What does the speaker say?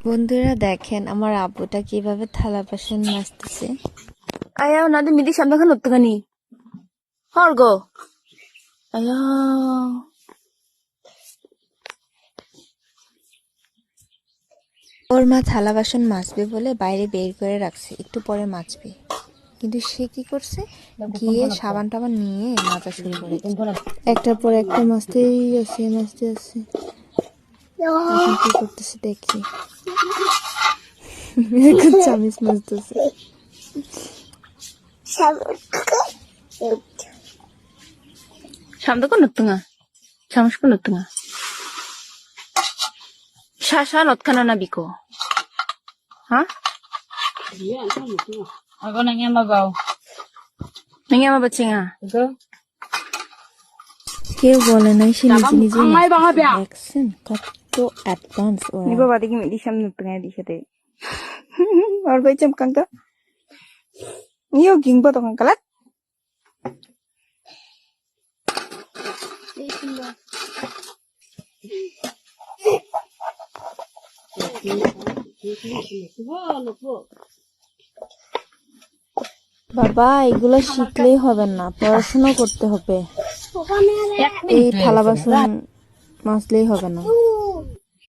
বন্ধুরা দেখেন আমার আব্বুটা কিভাবে থালা বাসন মাজতেছে। Ayaw natin midi siya kan utto gani. Horgo. Ayaw. ওর মা থালা বাসন মাজবে বলে বাইরে বের করে রাখছে, একটু পরে মাজবে। কিন্তু সে কি করছে, গিয়ে সাবান টাবান নিয়ে মাজা শুরু করে। একটার পর একটা মাজতেই আছে। এখন কি করতেছে দেখি। এখন চামিচ মাজতেছে। Siyam ko utto nga. Siyam ko utto nga. Shasha lot ka na nabiko. Ha? Ako nang yan mabaw. Nangya mabatsi nga. Ito? কেউ বলে নাই, সে নিজে নিজে Ang may baka biya. দেখছেন কত অ্যাডভান্স ওরা। Ni ba ba di midi siyam utto nga di siya te. Or ba cham kang ka? Niyo ging ba to kang kalat? বাবা এগুলো শিখলেই হবে না, পড়াশোনা করতে হবে। এই থালা বাসন মাজলেই হবে না।